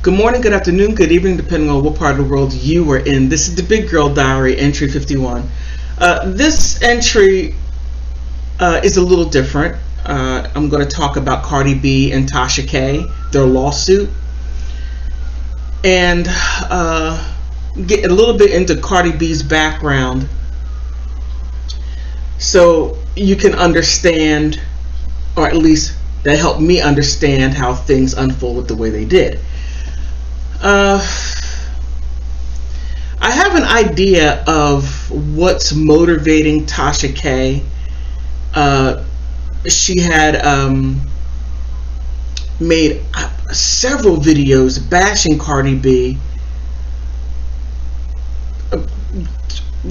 Good morning, good afternoon, good evening, depending on what part of the world you are in. This is the Big Girl Diary, entry 51. This entry is a little different. I'm going to talk about Cardi B and Tasha K, their lawsuit, and get a little bit into Cardi B's background so you can understand, or at least that helped me understand how things unfolded the way they did. I have an idea of what's motivating Tasha K. She had made several videos bashing Cardi B,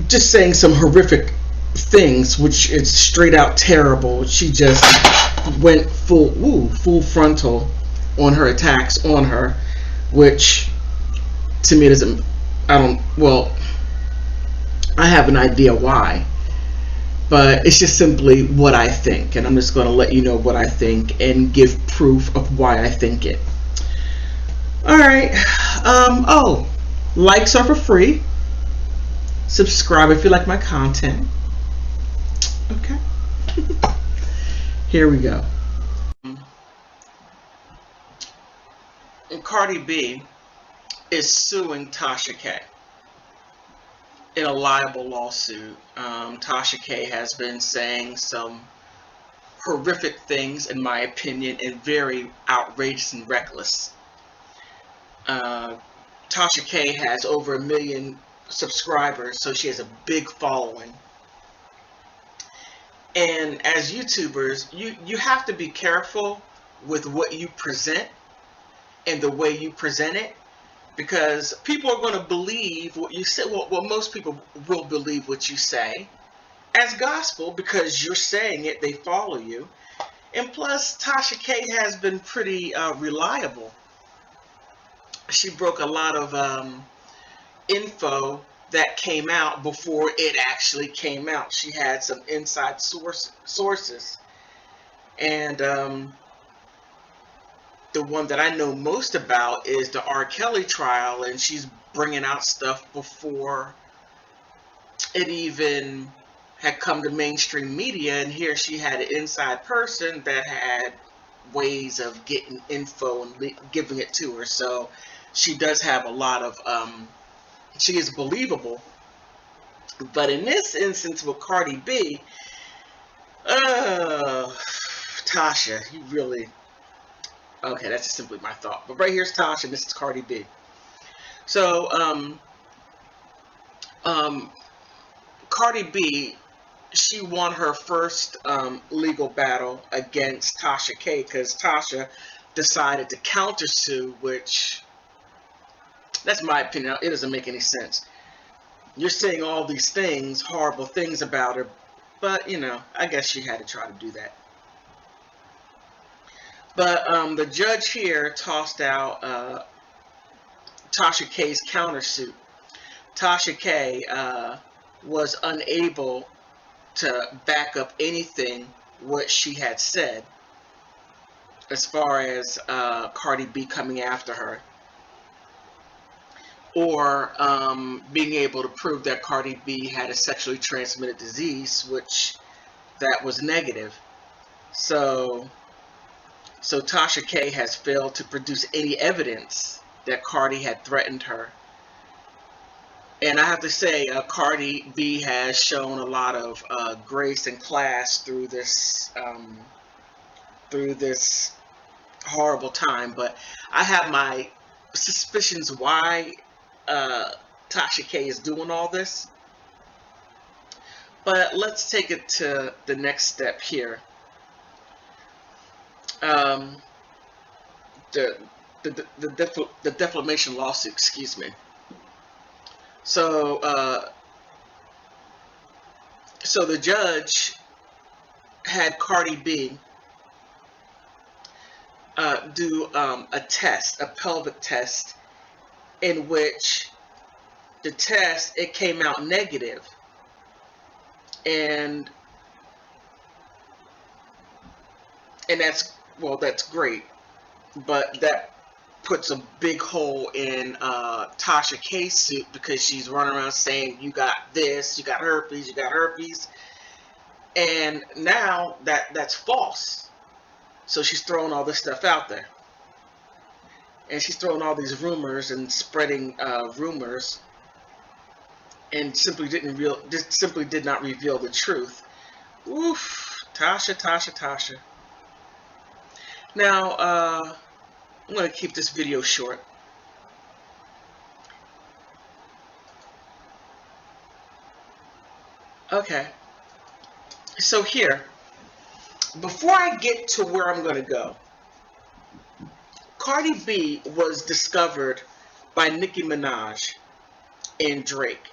just saying some horrific things, which is straight out terrible. She just went full frontal on her attacks on her, which to me doesn't. I have an idea why, but it's just simply what I think, and I'm just going to let you know what I think and give proof of why I think it. All right. Likes are for free. Subscribe if you like my content. Okay. Here we go. And Cardi B is suing Tasha K in a liable lawsuit. Tasha K has been saying some horrific things, in my opinion, and very outrageous and reckless. Tasha K has over 1 million subscribers, so she has a big following. And as YouTubers, you have to be careful with what you present and the way you present it, because people are going to believe what you say. Well, most people will believe what you say as gospel because you're saying it, they follow you. And plus, Tasha K has been pretty reliable. She broke a lot of info that came out before it actually came out. She had some inside sources. And the one that I know most about is the R. Kelly trial, and she's bringing out stuff before it even had come to mainstream media, and here she had an inside person that had ways of getting info and giving it to her. So she does have a lot of, she is believable. But in this instance with Cardi B, Tasha, you really... Okay, that's just simply my thought. But right here's Tasha, and this is Cardi B. So, Cardi B, she won her first legal battle against Tasha K because Tasha decided to countersue, which, that's my opinion. It doesn't make any sense. You're saying all these things, horrible things about her, but, I guess she had to try to do that. But the judge here tossed out Tasha K's countersuit. Tasha K was unable to back up anything what she had said as far as Cardi B coming after her, or being able to prove that Cardi B had a sexually transmitted disease, which that was negative. So Tasha K has failed to produce any evidence that Cardi had threatened her. And I have to say, Cardi B has shown a lot of grace and class through this horrible time. But I have my suspicions why Tasha K is doing all this. But let's take it to the next step here. The defamation lawsuit, excuse me. So the judge had Cardi B do a test, a pelvic test, in which the test, it came out negative. And that's great, but that puts a big hole in Tasha K's suit because she's running around saying, you got this, you got herpes, you got herpes. And now that's false. So she's throwing all this stuff out there. And she's throwing all these rumors and spreading rumors, and simply did not reveal the truth. Oof, Tasha. Now, I'm going to keep this video short. Okay, so here, before I get to where I'm going to go, Cardi B was discovered by Nicki Minaj and Drake.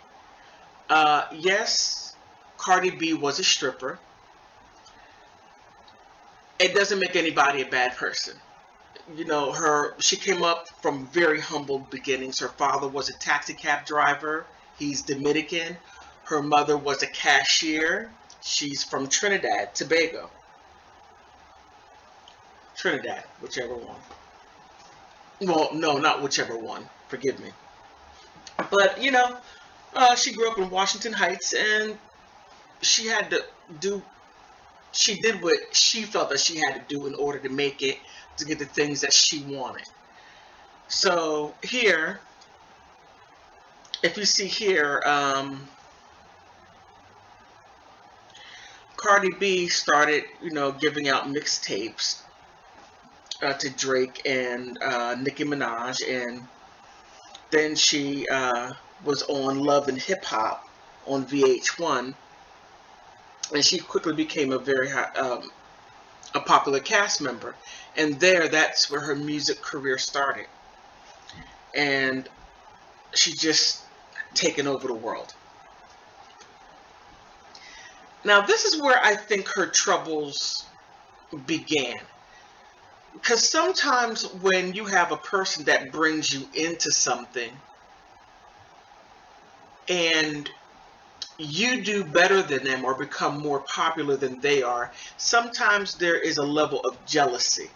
Yes, Cardi B was a stripper. It doesn't make anybody a bad person. You know, she came up from very humble beginnings. Her father was a taxi cab driver. He's Dominican. Her mother was a cashier. She's from Trinidad, Tobago. Trinidad, whichever one. Well, no, not whichever one. Forgive me. But, she grew up in Washington Heights, and she had to she did what she felt that she had to do in order to make it, to get the things that she wanted. So here, if you see here, Cardi B started, giving out mixtapes to Drake and Nicki Minaj, and then she was on Love and Hip Hop on VH1, and she quickly became a very a popular cast member. And that's where her music career started. And she just taken over the world. Now, this is where I think her troubles began. Because sometimes when you have a person that brings you into something and you do better than them or become more popular than they are, sometimes there is a level of jealousy.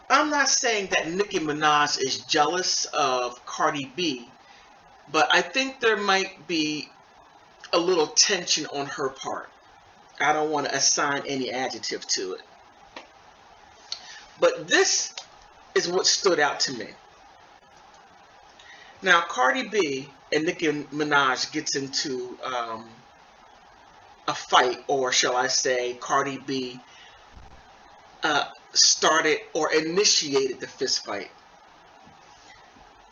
I'm not saying that Nicki Minaj is jealous of Cardi B, but I think there might be a little tension on her part. I don't want to assign any adjective to it. But this is what stood out to me. Now, Cardi B and Nicki Minaj gets into a fight, or shall I say, Cardi B started or initiated the fist fight.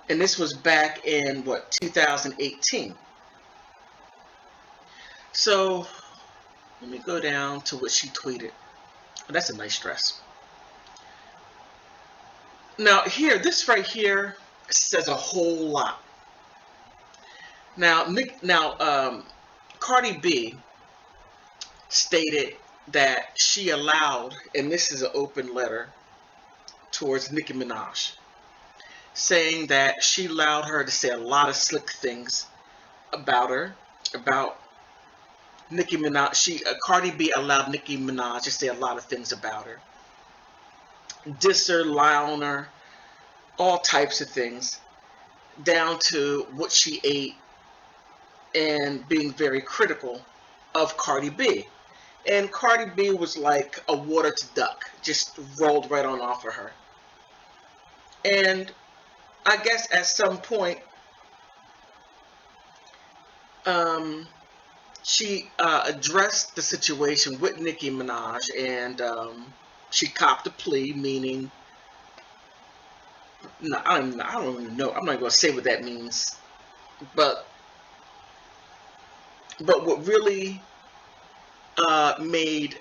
And this was back in, 2018. So, let me go down to what she tweeted. Oh, that's a nice dress. Now, this right here says a whole lot. Now, Cardi B stated that she allowed, and this is an open letter towards Nicki Minaj, saying that she allowed her to say a lot of slick things about her, about Nicki Minaj. Cardi B allowed Nicki Minaj to say a lot of things about her, diss her, lie on her, all types of things, down to what she ate, and being very critical of Cardi B. And Cardi B was like a water to duck, just rolled right on off of her. And I guess at some point, she addressed the situation with Nicki Minaj, and she copped a plea, meaning, no, I don't even know. I'm not going to say what that means. But what really made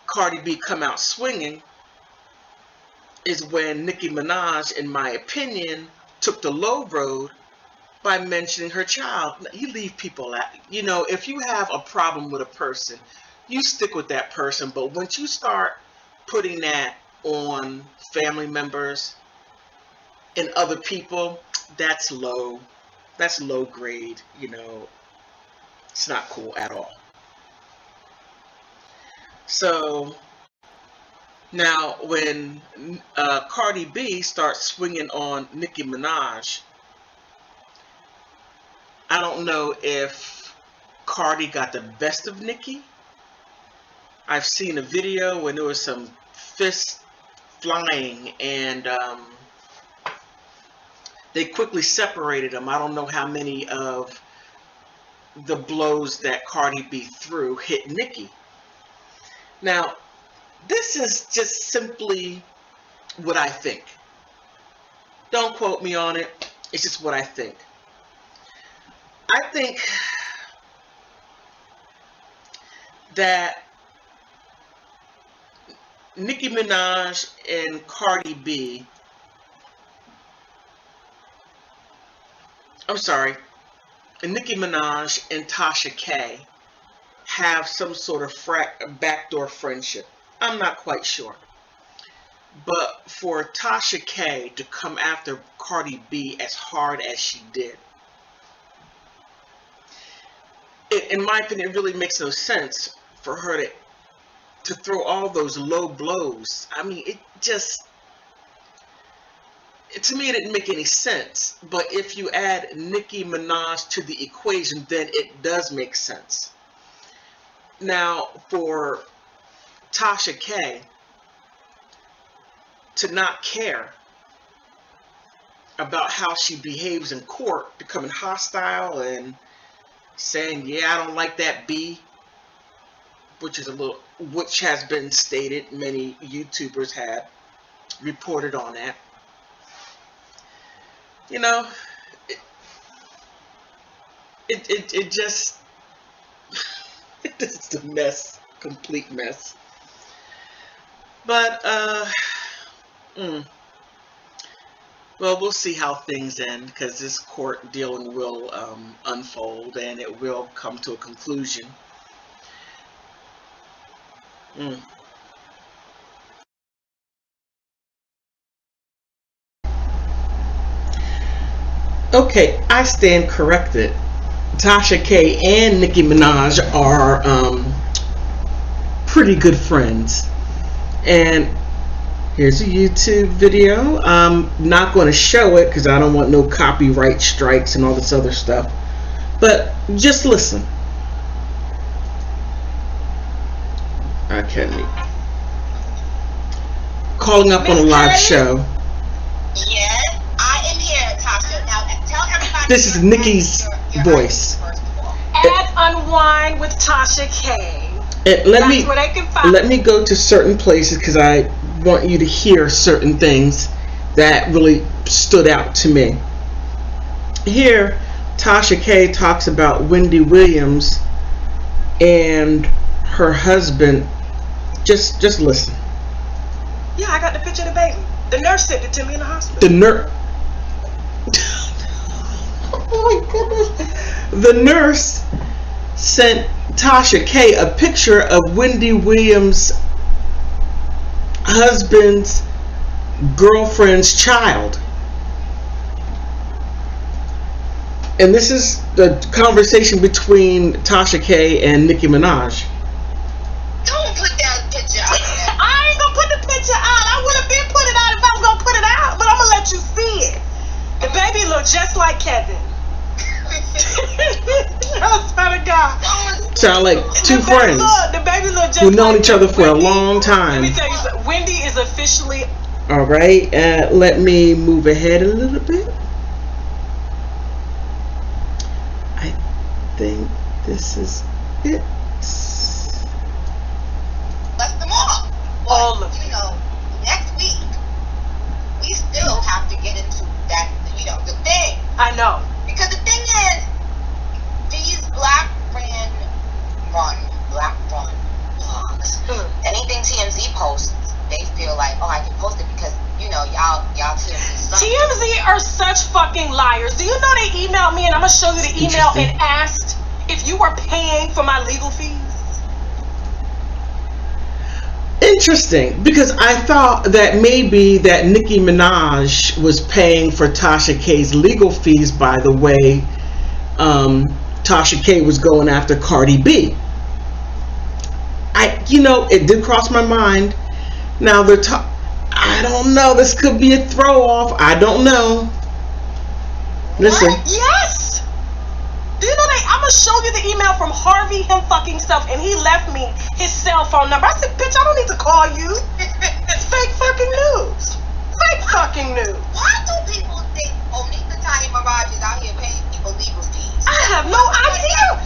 Cardi B come out swinging is when Nicki Minaj, in my opinion, took the low road by mentioning her child. You leave people out. If you have a problem with a person, you stick with that person. But once you start putting that on family members and other people, that's low. That's low grade. It's not cool at all. So Now, when Cardi B starts swinging on Nicki Minaj, I don't know if Cardi got the best of Nicki. I've seen a video when there was some fists flying, and they quickly separated them. I don't know how many of the blows that Cardi B threw hit Nicki. Now, this is just simply what I think. Don't quote me on it. It's just what I think. I think that Nicki Minaj and Cardi B, I'm sorry, Nicki Minaj and Tasha K have some sort of backdoor friendship. I'm not quite sure. But for Tasha K to come after Cardi B as hard as she did, in my opinion, it really makes no sense for her to throw all those low blows. I mean, to me, it didn't make any sense. But if you add Nicki Minaj to the equation, then it does make sense. Now, for Tasha K to not care about how she behaves in court, becoming hostile and saying, yeah, I don't like that B, which has been stated. Many YouTubers have reported on that. You know, it just, it's a mess, complete mess. But well, we'll see how things end, because this court dealing will unfold, and it will come to a conclusion. Okay, I stand corrected. Tasha K and Nicki Minaj are pretty good friends. And here's a YouTube video. I'm not going to show it because I don't want no copyright strikes and all this other stuff. But just listen. Okay. Calling up on a live show. Yes, I am here, Tasha. Now tell everybody. This is Nicki's voice. At Unwind with Tasha K. Let me go to certain places because I want you to hear certain things that really stood out to me. Here, Tasha K talks about Wendy Williams and her husband. Just listen. Yeah, I got the picture of the baby. The nurse sent it to me in the hospital. The nurse. Oh my goodness. The nurse sent Tasha K a picture of Wendy Williams' husband's girlfriend's child. And this is the conversation between Tasha K and Nicki Minaj. Don't put that picture out there. I ain't gonna put the picture out. I would have been put it out if I was gonna put it out, but I'm gonna let you see it. The baby looked just like Kevin. I swear to God. Sound like two friends The baby looked just who've known like each other for Wendy, a long time. Let me tell you something. Wendy is officially. All right, let me move ahead a little bit. I think this is it. Left them all. All of you know, next week we still have to get into that. You know, the thing. I know. Because the thing is, these black run blogs. Anything TMZ posts, they feel like, oh, I can post it because, you know, y'all TMZ suck. TMZ are such fucking liars. Do you know they emailed me, and I'm gonna show you the email, and asked if you were paying for my legal fees? Interesting, because I thought that maybe that Nicki Minaj was paying for Tasha K's legal fees by the way Tasha K was going after Cardi B. It did cross my mind Now they're I don't know. This could be a throw off. I don't know. Listen. What? Yes. Do you know that I'm gonna show you the email from Harvey him fucking self, and he left me his cell phone number. I said, bitch, I don't need to call you. It's fake fucking news. Fake fucking news. Why do people think Onika Tanya Mirage is out here paying people legal fees? I have no idea.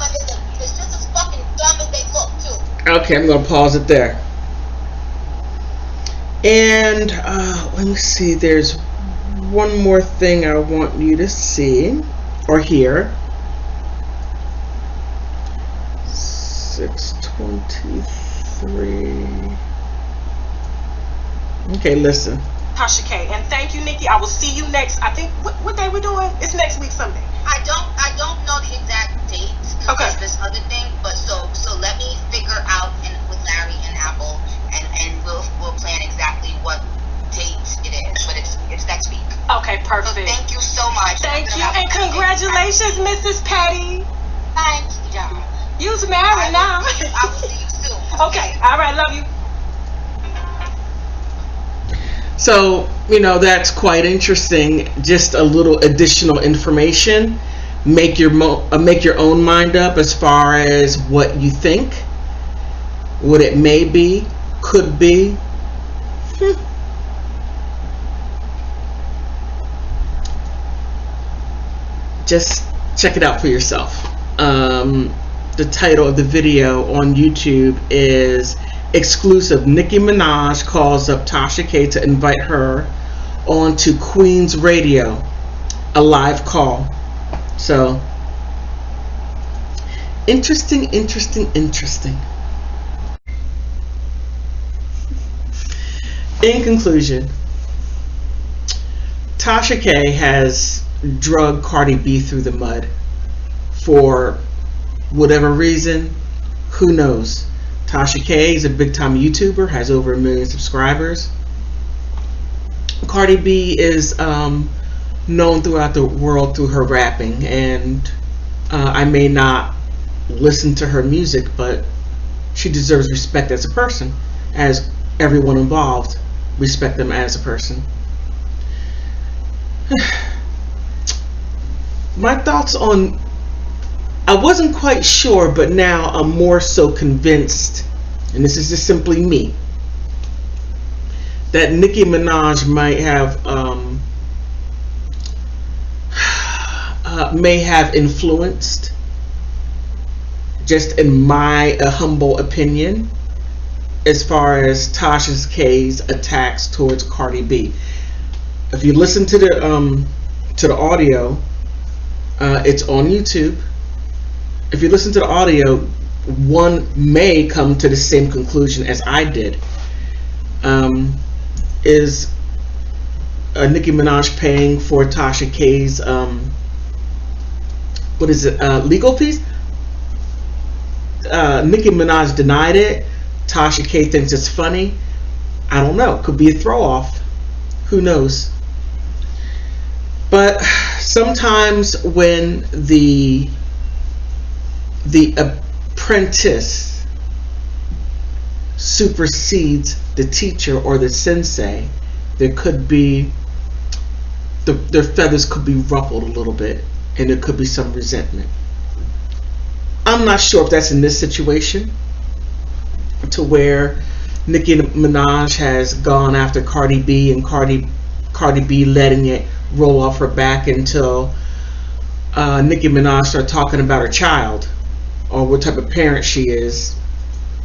It's just as fucking dumb as they look too. Okay, I'm gonna pause it there. And let me see. There's one more thing I want you to see or hear. 6:23. Okay, listen. Tasha K, and thank you, Nikki. I will see you next. I think what day we're doing? It's next week Sunday. I don't know the exact date. Okay. There's this other thing, but so let me figure out with Larry and Apple, and we'll plan exactly what date it is. But it's next week. Okay, perfect. So thank you so much. Thank you, and congratulations, Mrs. Petty. Thanks, y'all. You's married now. I will see you soon. Okay, all right, love you. So, that's quite interesting. Just a little additional information. Make your own mind up as far as what you think, what it may be, could be. Just check it out for yourself. The title of the video on YouTube is Exclusive. Nicki Minaj calls up Tasha K to invite her onto Queen's Radio, a live call. So, interesting. In conclusion, Tasha K has drug Cardi B through the mud for whatever reason. Who knows? Tasha K is a big time YouTuber, has over 1 million subscribers. Cardi B is known throughout the world through her rapping, and I may not listen to her music, but she deserves respect as a person, as everyone involved respect them as a person. My thoughts on, I wasn't quite sure, but now I'm more so convinced, and this is just simply me, that Nicki Minaj might have may have influenced, just in my humble opinion, as far as Tasha K's attacks towards Cardi B. If you listen to the audio, it's on YouTube. If you listen to the audio, one may come to the same conclusion as I did. Is Nicki Minaj paying for Tasha K's legal fees? Nicki Minaj denied it. Tasha K thinks it's funny. I don't know. Could be a throw off. Who knows? But sometimes when the apprentice supersedes the teacher or the sensei, there could be their feathers could be ruffled a little bit, and there could be some resentment. I'm not sure if that's in this situation, to where Nicki Minaj has gone after Cardi B, and Cardi B letting it roll off her back until Nicki Minaj started talking about her child or what type of parent she is.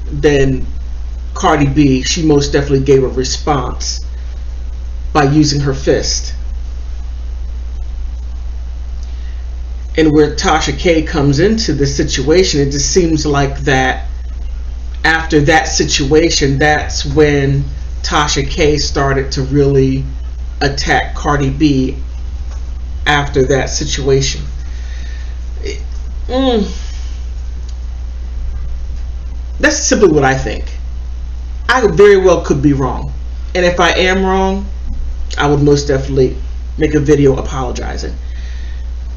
Then Cardi B, she most definitely gave a response by using her fist. And where Tasha K comes into the situation, it just seems like that after that situation, that's when Tasha K started to really attack Cardi B after that situation. That's simply what I think. I very well could be wrong, and if I am wrong, I would most definitely make a video apologizing.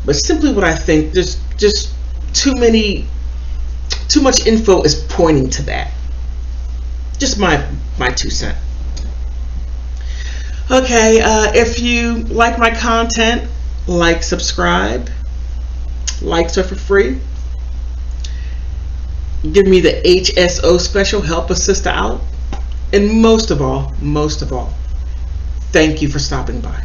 But simply what I think, there's just too much info is pointing to that. Just my 2 cents. Okay, if you like my content, like, subscribe. Likes are for free. Give me the HSO special, help a sister out. And most of all, thank you for stopping by.